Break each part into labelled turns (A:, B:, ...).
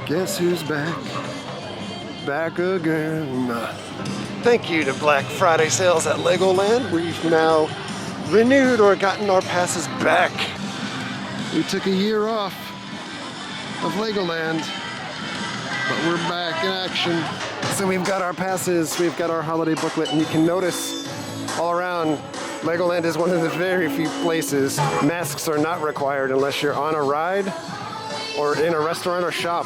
A: Guess who's back? Back again. Thank you to Black Friday sales at Legoland. We've now renewed or gotten our passes back. We took a year off of Legoland, but we're back in action. So we've got our passes, we've got our holiday booklet, and you can notice all around, Legoland is one of the very few places masks are not required unless you're on a ride or in a restaurant or shop.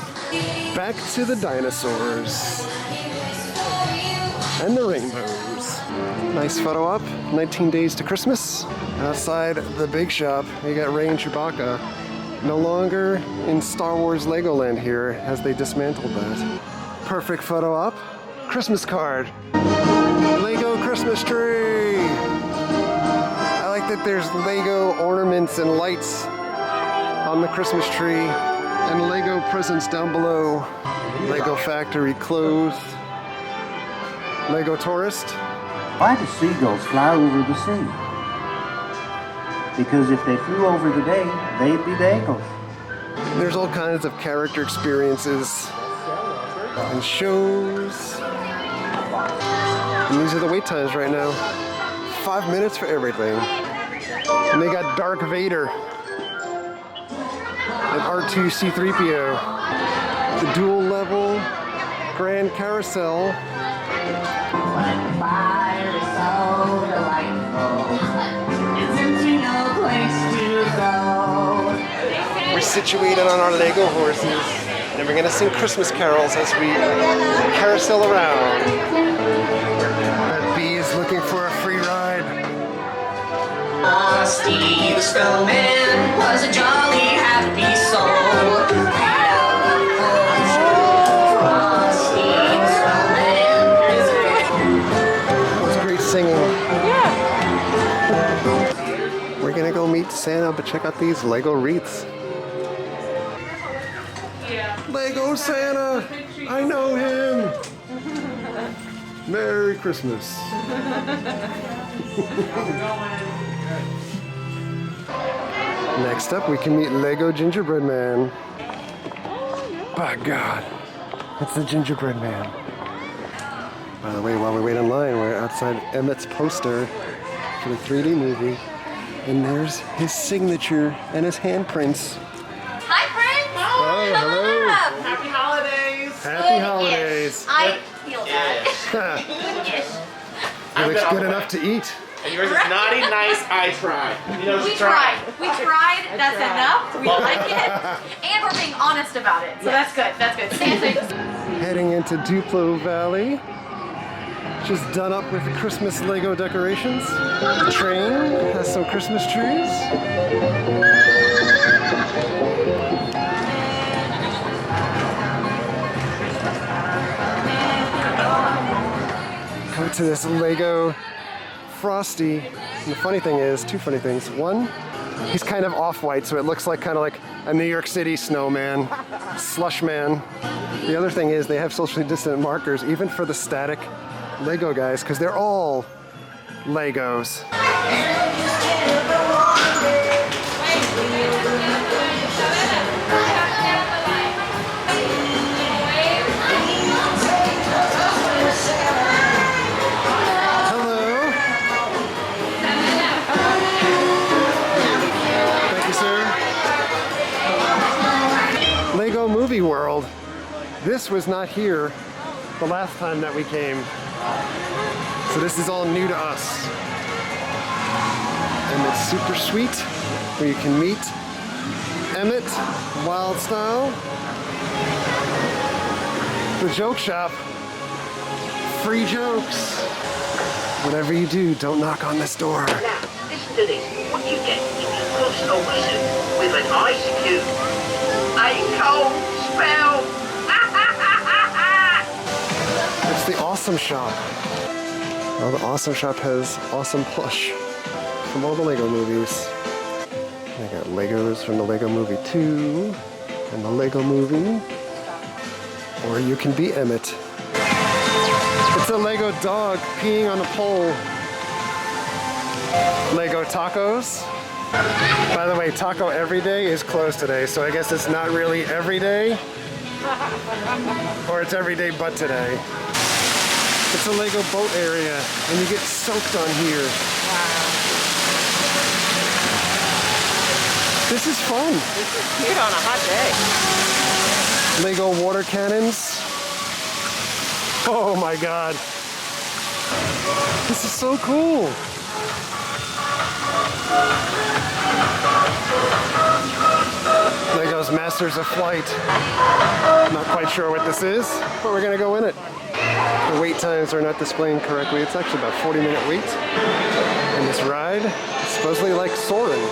A: Back to the dinosaurs and the rainbows. Nice photo op, 19 days to Christmas. Outside the big shop, you got Ray and Chewbacca. No longer in Star Wars Legoland here, as they dismantled that. Perfect photo op. Christmas card. Lego Christmas tree. I like that there's Lego ornaments and lights on the Christmas tree and Lego presents down below. Lego factory closed. Lego tourist.
B: Why do seagulls fly over the sea? Because if they flew over the day, they'd be bagels.
A: There's all kinds of character experiences and shows. And these are the wait times right now. 5 minutes for everything. And they got Dark Vader and R2-C3PO. The dual level Grand Carousel.
C: Fire is so delightful. It's empty, no place to go.
A: We're situated on our Lego horses, and we're gonna sing Christmas carols as we carousel around. That bee is looking for a free ride.
C: Frosty the snowman was a jolly happy soul. Frosty the snowman is
A: That was great singing.
D: Yeah.
A: We're gonna go meet Santa, but check out these Lego wreaths. Lego Santa! I know him! Merry Christmas. Next up, we can meet Lego Gingerbread Man. By God, it's the Gingerbread Man. By the way, while we wait in line, we're outside Emmett's poster for the 3D movie. And there's his signature and his handprints.
E: Hi, friends!
A: Oh, hello!
D: Happy holidays!
A: Happy holidays!
E: I feel that.
A: It looks good enough to eat.
F: And yours is naughty, nice, I tried. You know,
E: We tried. That's enough. We like it. And we're being honest about it. So that's good. That's good. Santa.
A: Heading into Duplo Valley. Just done up with the Christmas Lego decorations. The train has some Christmas trees. Go to this Lego Frosty. And the funny thing is, two funny things. One, he's kind of off-white, so it looks like kind of like a New York City snowman, slush man. The other thing is they have socially distant markers, even for the static Lego guys, because they're all Legos. Lego Movie World. This was not here the last time that we came. So this is all new to us. And it's super sweet, where you can meet Emmett, Wild Style, the joke shop, free jokes. Whatever you do, don't knock on this door.
G: Now, listen to this. What you get if you cross a wizard with an ice cube? A cold spell!
A: It's the Awesome Shop. Well, the Awesome Shop has awesome plush from all the Lego movies. I got Legos from the Lego Movie 2 and the Lego Movie. Or you can be Emmett. It's a Lego dog peeing on a pole. Lego tacos. By the way, Taco Every Day is closed today, so I guess it's not really every day, Or it's every day but today. It's a Lego boat area, and you get soaked on here.
D: Wow.
A: This is fun.
D: This is cute on a hot day.
A: Lego water cannons. Oh my God. This is so cool. Lego's Masters of Flight. Not quite sure what this is, but we're gonna go in it. The wait times are not displaying correctly. It's actually about 40-minute wait. And this ride is supposedly like soaring.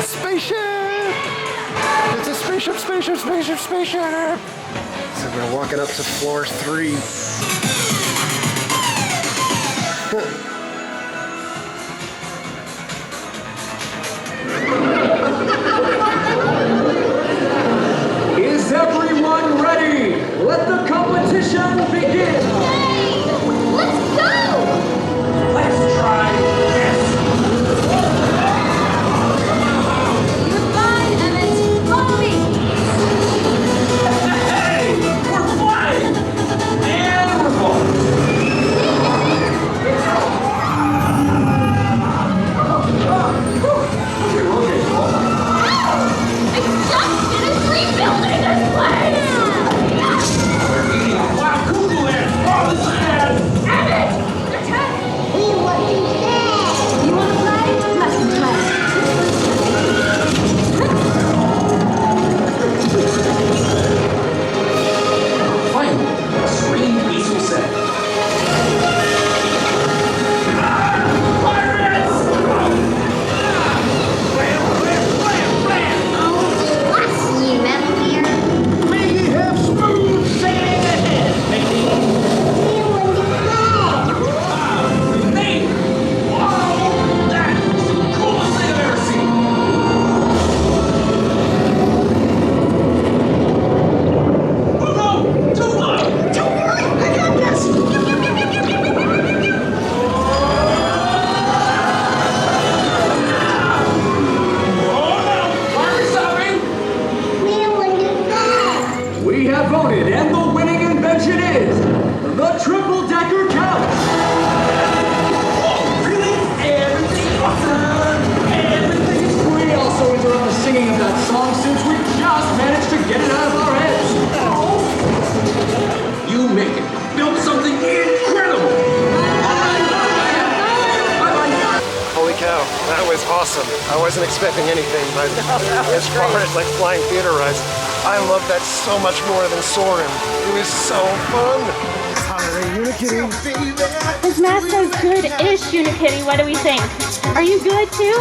A: Spaceship! It's a spaceship, spaceship, spaceship, spaceship! So we're walking up to floor 3.
H: Is everyone ready? Let the competition begin!
E: Let's go!
H: Let's try this!
E: You're fine, Emmett. Follow me.
H: Hey! We're flying! And we're falling!
E: I just finished rebuilding this place!
H: We're eating a wild cuckoo land! Oh, this is bad!
E: Emmett! Attack! You want to play? Let's play.
H: Finally, a serene, peaceful set. Pirates! Blam, blam, blam, blam!
E: What's you, Metal Gear?
H: We have smooth sailing ahead, matey! Nate! Wow! That's the coolest thing I've ever seen! Oh no! Too low! Don't worry! I got this! Oh no! Fire stopping! We have voted, and the winning invention is the triple-decker couch. Oh, really? Everything's awesome. Everything is free. Also interrupt the singing of that song since we just managed to get it out of our heads. You make it. Build something incredible. Bye-bye.
A: Holy cow, that was awesome. I wasn't expecting anything, but as far as like flying theater rides, I love that so much more than soaring. It was so fun. Holiday Unikitty.
I: His mask says good-ish, Unikitty. What do we think? Are you good too?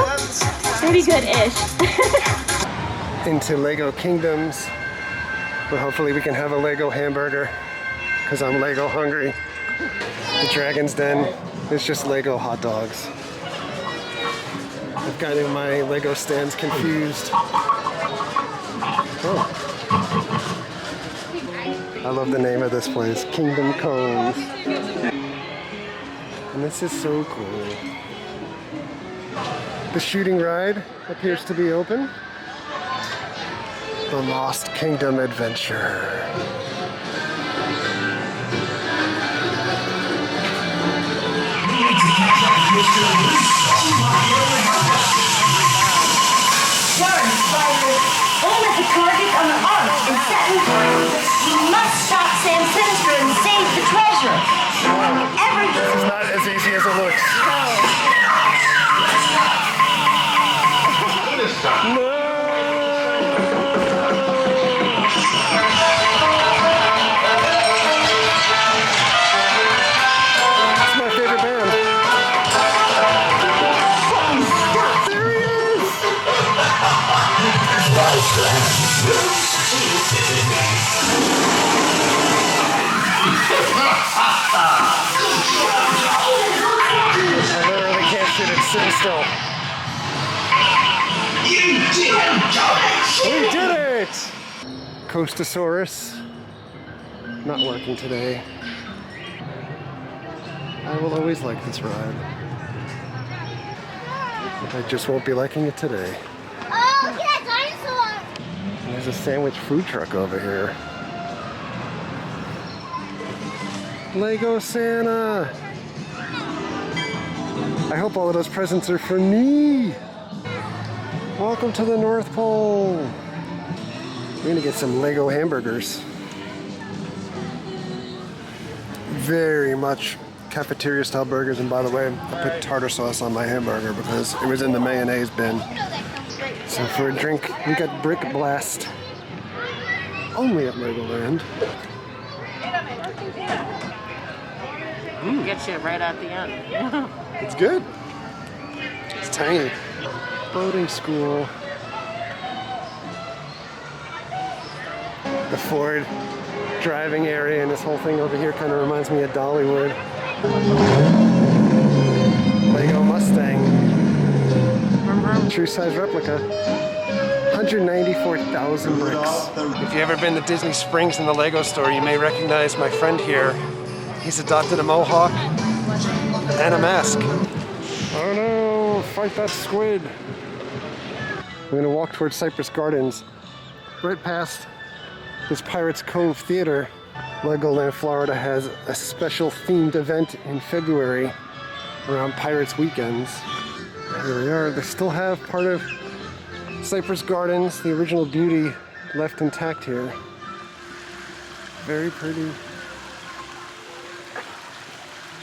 I: Pretty good-ish.
A: Into Lego Kingdoms, but hopefully we can have a Lego hamburger because I'm Lego hungry. The Dragon's Den is just Lego hot dogs. I've gotten my Lego stands confused. Oh. I love the name of this place, Kingdom Cones. And this is so cool. The shooting ride appears to be open. The Lost Kingdom Adventure.
C: Aim at the target on the arch and set in time. You must stop Sam Sinister and save the treasure.
A: This is not as easy as it looks. No! That's my favorite band. There he I literally can't shoot it sitting still. We did it! Coastosaurus. Not working today. I will always like this ride. I just won't be liking it today.
E: Oh!
A: There's a sandwich food truck over here. Lego Santa! I hope all of those presents are for me! Welcome to the North Pole! We're gonna get some Lego hamburgers. Very much cafeteria style burgers, and by the way, I put tartar sauce on my hamburger because it was in the mayonnaise bin. So for a drink, we got Brick Blast. Only at Legoland.
D: Gets you right at the end.
A: It's good. It's tiny. Boating school. The Ford driving area and this whole thing over here kind of reminds me of Dollywood. Lego Mustang. True size replica. 194,000 bricks. If you've ever been to Disney Springs in the Lego store, you may recognize my friend here. He's adopted a mohawk and a mask. Oh no, fight that squid. We're gonna walk towards Cypress Gardens, right past this Pirates Cove Theater. Legoland Florida has a special themed event in February around Pirates weekends. Here we are. They still have part of Cypress Gardens, the original beauty, left intact here. Very pretty.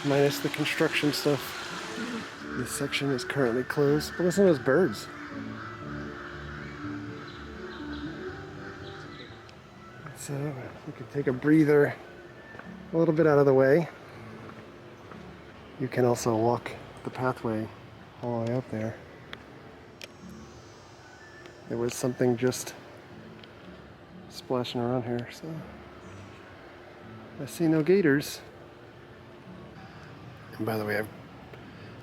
A: Minus the construction stuff. This section is currently closed. But listen to those birds. So we can take a breather a little bit out of the way. You can also walk the pathway all the way up there. There was something just splashing around here, so I see no gators. And by the way, I've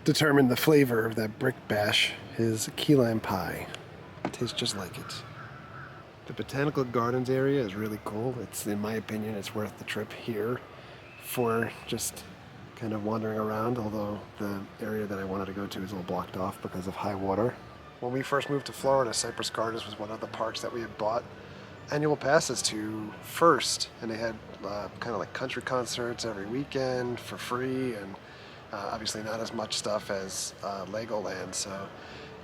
A: determined the flavor of that brick bash is key lime pie. It tastes just like it. The Botanical Gardens area is really cool. It's, in my opinion, it's worth the trip here for just kind of wandering around, although the area that I wanted to go to is all blocked off because of high water. When we first moved to Florida, Cypress Gardens was one of the parks that we had bought annual passes to first, and they had kind of like country concerts every weekend for free, and obviously not as much stuff as Legoland. So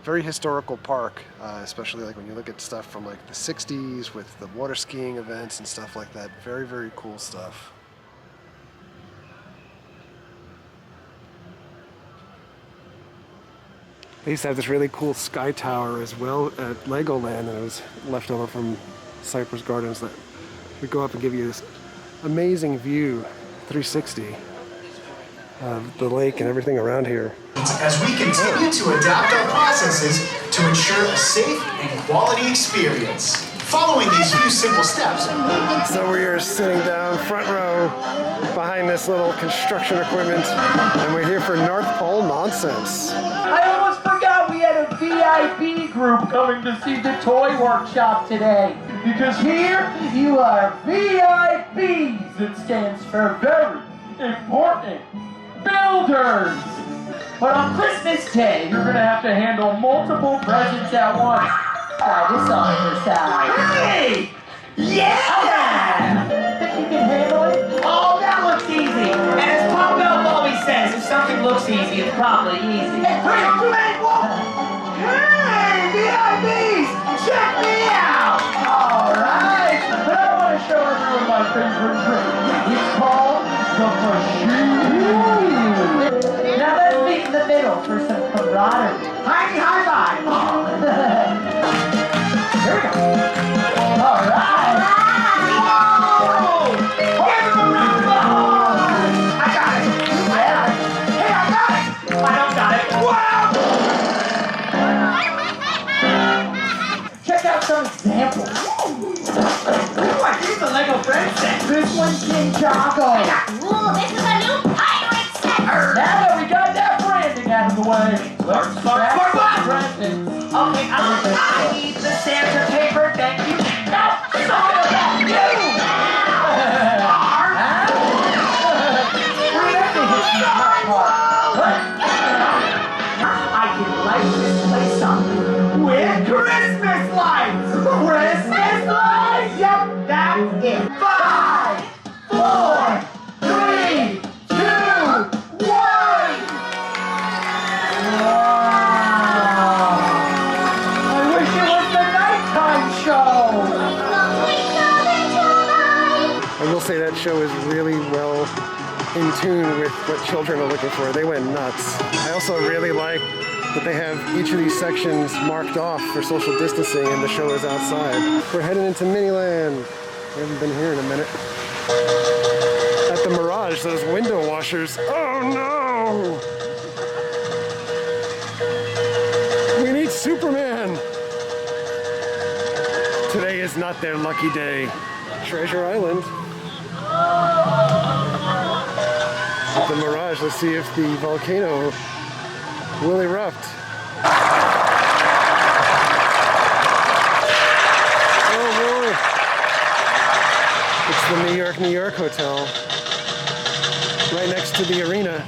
A: very historical park, especially like when you look at stuff from like the 60s with the water skiing events and stuff like that. Very, very cool stuff. They used to have this really cool sky tower as well at Legoland, and it was left over from Cypress Gardens that would go up and give you this amazing view, 360, of the lake and everything around here.
J: As we continue to adapt our processes to ensure a safe and quality experience. Following these few simple steps.
A: So we are sitting down front row behind this little construction equipment, and we're here for North Pole Nonsense.
H: I almost forgot we had a VIP group coming to see the toy workshop today. Because here you are VIPs. It stands for very important builders. But on Christmas Day, you're gonna have to handle multiple presents at once. Try this on your side. Hey! Yeah! Think you can handle it? Oh, that looks easy. And as Pop Elf always says, if something looks easy, it's probably easy. 3, 2, 8, 1! Hey, VIPs! Check me out! Alright! But I want to show everyone my favorite trick. It's called the machine. Now let's meet in the middle for some camaraderie. High five! Here we go. Alright! Whoa! Give him a round of applause! I got it! Hey, I got it! I don't got it! Wow! Check out some examples. Ooh, I think the Lego friend set. This one's Ninjago.
C: Ooh, this is a new pirate set.
H: Now that we got that branding out of the way, let's start presents. Okay, I need the Santa paper, thank you. No, it's all about you! I can light this place up with Christmas lights! Christmas lights!
A: say that show is really well in tune with what children are looking for. They went nuts. I also really like that they have each of these sections marked off for social distancing and the show is outside. We're heading into Miniland. We haven't been here in a minute. At the Mirage, those window washers. Oh no! We need Superman! Today is not their lucky day. Treasure Island. At the Mirage, let's see if the volcano will erupt. Oh boy! It's the New York Hotel. Right next to the arena.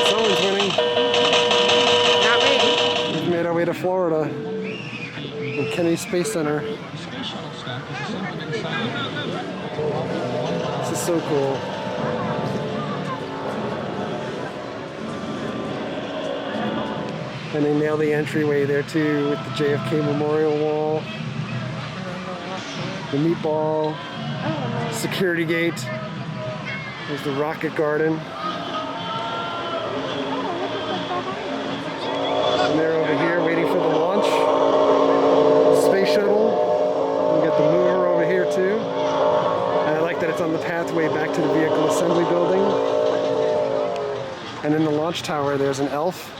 A: Someone's winning.
D: Not me.
A: We've made our way to Florida. Kennedy Space Center. This is so cool. And they nailed the entryway there too with the JFK Memorial Wall, the meatball, security gate. There's the Rocket Garden. And they're over here waiting for the launch. Space shuttle. We got the mover over here too. And I like that it's on the pathway back to the vehicle assembly building. And in the launch tower there's an elf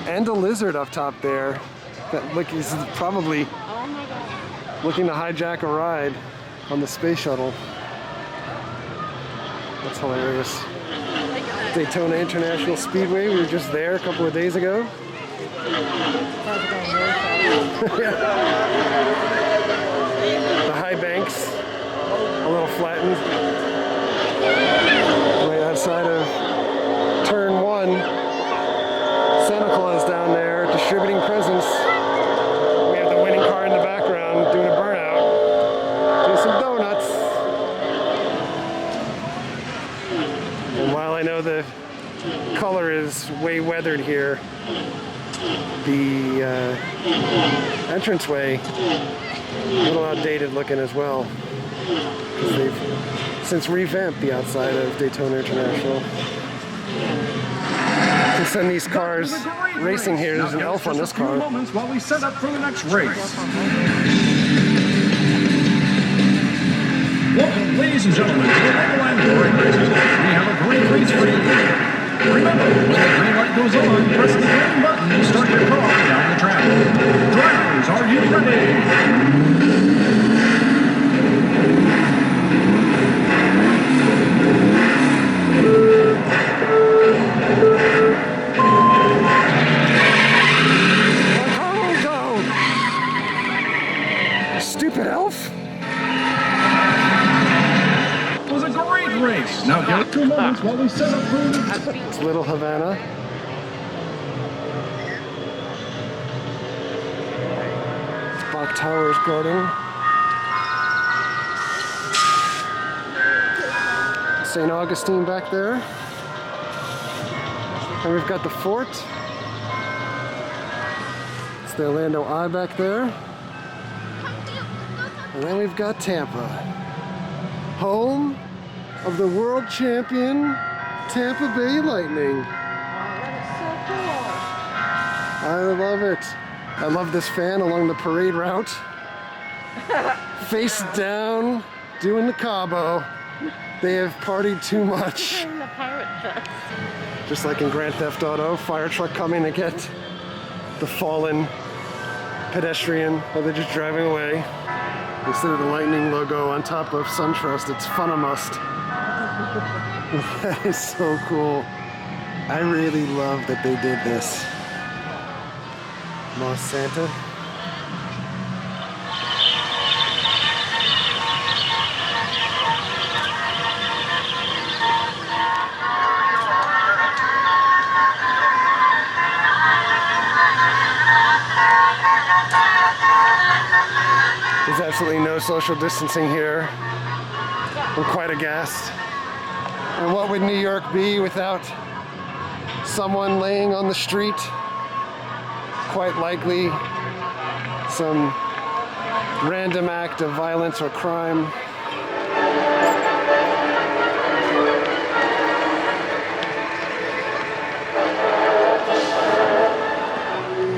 A: and a lizard up top there. That look is probably looking to hijack a ride on the space shuttle. That's hilarious. Daytona International Speedway, we were just there a couple of days ago. The high banks, a little flattened. Right outside of turn 1, Santa Claus down there distributing presents. We have the winning car in the background doing a burnout, doing some donuts. And while I know the color is way weathered here, the entranceway a little outdated looking as well, because they've since revamped the outside of Daytona International. To send these cars racing here, there's an elf on this car.
H: Moments while we set up for the next race. Welcome, ladies and gentlemen, to the Legoland Florida races. We have a great race for you. Remember, when the green light goes on, press the green button to start your car down the track. Drivers, are you ready?
A: Stupid elf!
H: It was a great race. Now give it 2 moments while we set up for
A: It's Little Havana. It's Bach Towers Garden. St. Augustine back there. And we've got the fort. It's the Orlando Eye back there. And then we've got Tampa, home of the world champion Tampa Bay Lightning. I love it. I love this fan along the parade route. Face down, doing the Cabo. They have partied too much.
I: In the pirate fest.
A: Just like in Grand Theft Auto, fire truck coming to get the fallen pedestrian while they're just driving away. Instead of the Lightning logo on top of SunTrust, it's Funamust. That is so cool. I really love that they did this. Moss Santa. There's absolutely no social distancing here. I'm quite aghast. And what would New York be without someone laying on the street quite likely some random act of violence or crime.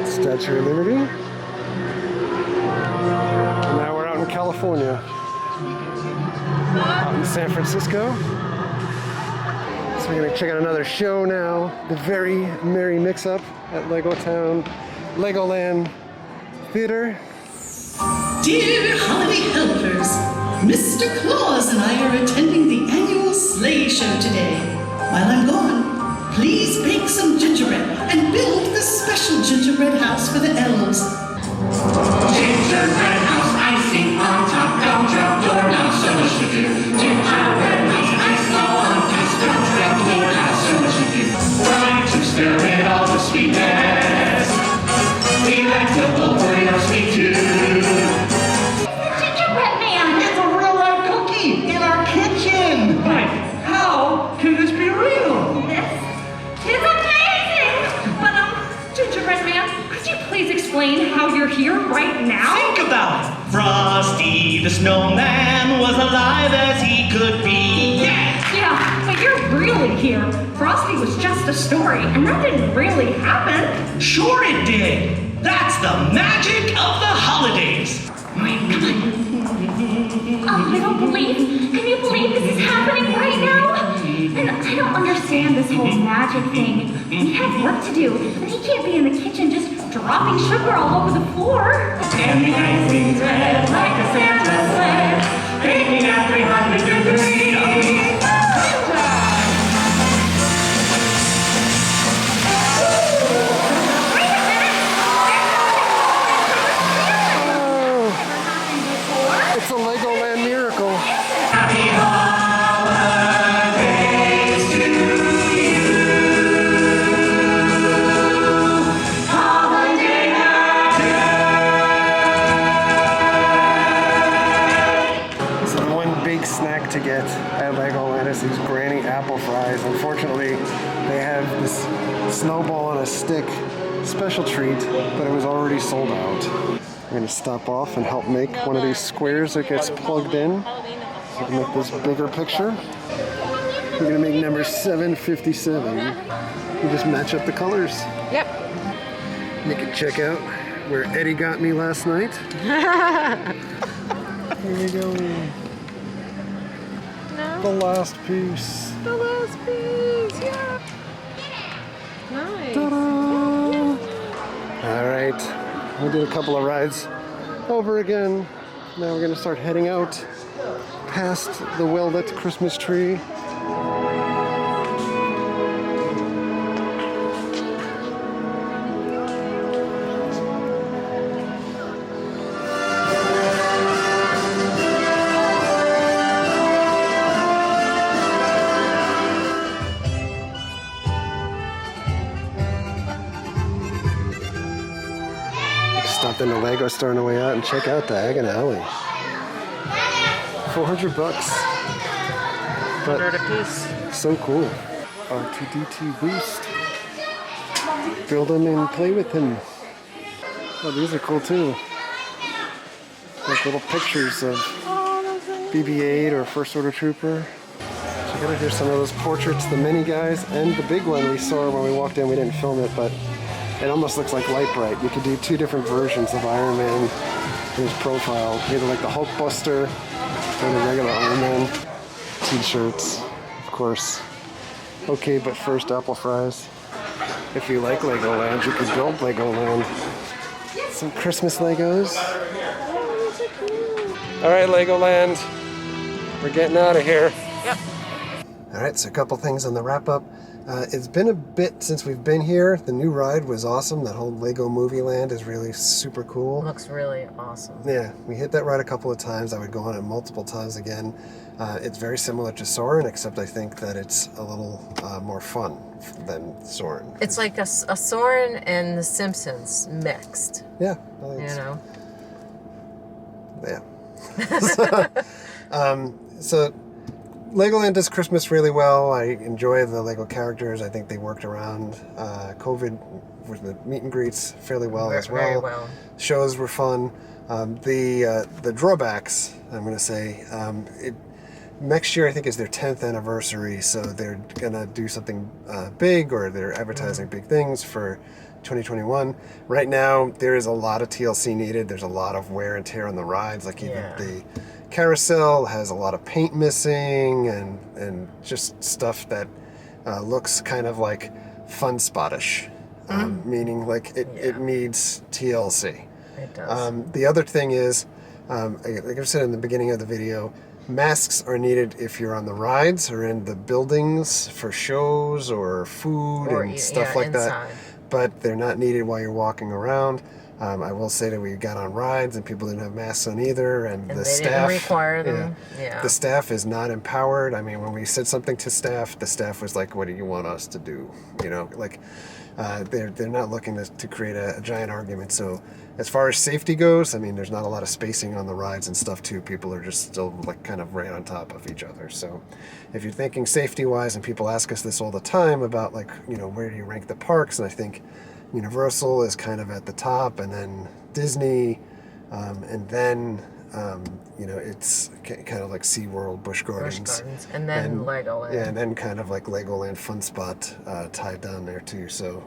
A: Statue of Liberty. And now we're out in California. Out in San Francisco. So we're gonna check out another show now. The Very Merry Mix-Up at Lego Town, Legoland Theater.
K: Dear holiday helpers, Mr. Claus and I are attending the annual sleigh show today. While I'm gone, please bake some gingerbread and build the special gingerbread house for the elves.
H: Gingerbread house icing on top, don't drop door, not so much to do. Gingerbread house icing on top, don't drop door, not so much to do. Trying to stir in all the sweetness. We like to pull for your sweet tooth.
C: Gingerbread man!
K: It's a real life cookie in our kitchen.
H: Right, how can this be real?
E: This is amazing! But, Gingerbread Man, could you please explain how you're here right now?
K: Think about it. Frosty the snowman was alive as he could be.
E: Yeah, but you're really here. Frosty was just a story, and that didn't really happen.
K: Sure it did. That's the magic of the holidays.
E: I don't believe. Can you believe this is happening right now? And I don't understand this whole magic thing. He has work to do, and he can't be in the kitchen just dropping sugar all over the floor.
H: And the icing's red like a Santa sled, baking at 300 degrees.
A: It's a Legoland miracle.
H: Happy holidays to you. Holiday
A: So the one big snack to get at Legoland is these granny apple fries. Unfortunately, they have this snowball on a stick special treat, but it was already sold out. I'm going to stop off and help make one of these squares that gets plugged in. So I can make this bigger picture. We're going to make number 757. You just match up the colors.
D: Yep.
A: You can check out where Eddie got me last night. Here you go.
D: No.
A: The last piece.
D: The last piece, yeah. Nice.
A: Ta-da! All right. We did a couple of rides over again. Now we're going to start heading out past the well-lit Christmas tree. Stopped in the Lego store on the way out and check out Diagon Alley. $400. But
D: 100 a piece.
A: So cool. R2D2 Boost. Build him and play with him. Oh, these are cool too. Like little pictures of BB-8 or First Order Trooper. Check out here some of those portraits, the mini guys and the big one we saw when we walked in. We didn't film it, but it almost looks like Light Bright. You could do two different versions of Iron Man in his profile. Either like the Hulkbuster or the regular Iron Man. T-shirts, of course. Okay, but first apple fries. If you like Legoland, you could build Legoland. Some Christmas Legos. All right, Legoland. We're getting out of here.
D: Yep.
A: All right, so a couple things on the wrap up. It's been a bit since we've been here. The new ride was awesome. That whole Lego Movie Land is really super cool.
D: Looks really awesome.
A: Yeah, we hit that ride a couple of times. I would go on it multiple times again. It's very similar to Soarin', except I think that it's a little more fun than Soarin'.
D: It's like a Soarin' and The Simpsons mixed.
A: Yeah.
D: You know?
A: Yeah. So Legoland does Christmas really well. I enjoy the Lego characters. I think they worked around COVID with the meet and greets fairly well as well.
D: Very well.
A: Shows were fun. The drawbacks, I'm going to say, next year I think is their 10th anniversary, so they're going to do something big, or they're advertising big things for 2021. Right now, there is a lot of TLC needed. There's a lot of wear and tear on the rides, like even the carousel has a lot of paint missing and just stuff that looks kind of like fun spottish, meaning like it needs TLC.
D: It does.
A: The other thing is, like I said in the beginning of the video, masks are needed if you're on the rides or in the buildings for shows or food and stuff like that. But they're not needed while you're walking around. I will say that we got on rides and people didn't have masks on either, and the staff
D: didn't require them.
A: The staff is not empowered. I mean, when we said something to staff, the staff was like, "What do you want us to do?" You know, like they're not looking to create a giant argument. So as far as safety goes, I mean, there's not a lot of spacing on the rides and stuff too. People are just still like kind of right on top of each other. So if you're thinking safety wise, and people ask us this all the time about like, you know, where do you rank the parks? And I think Universal is kind of at the top, and then Disney, and then you know, it's kind of like SeaWorld, Busch Gardens,
D: and then Legoland.
A: Yeah, and then kind of like Legoland Fun Spot tied down there too. So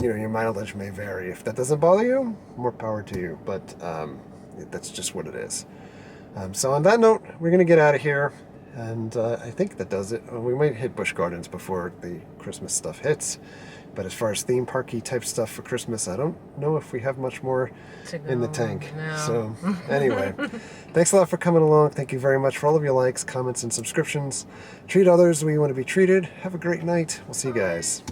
A: you know, your mileage may vary. If that doesn't bother you, more power to you. But that's just what it is. So on that note, we're gonna get out of here. And I think that does it. We might hit Busch Gardens before the Christmas stuff hits. But as far as theme parky type stuff for Christmas, I don't know if we have much more in the tank.
D: No.
A: So anyway, thanks a lot for coming along. Thank you very much for all of your likes, comments, and subscriptions. Treat others the way you want to be treated. Have a great night. We'll see you guys.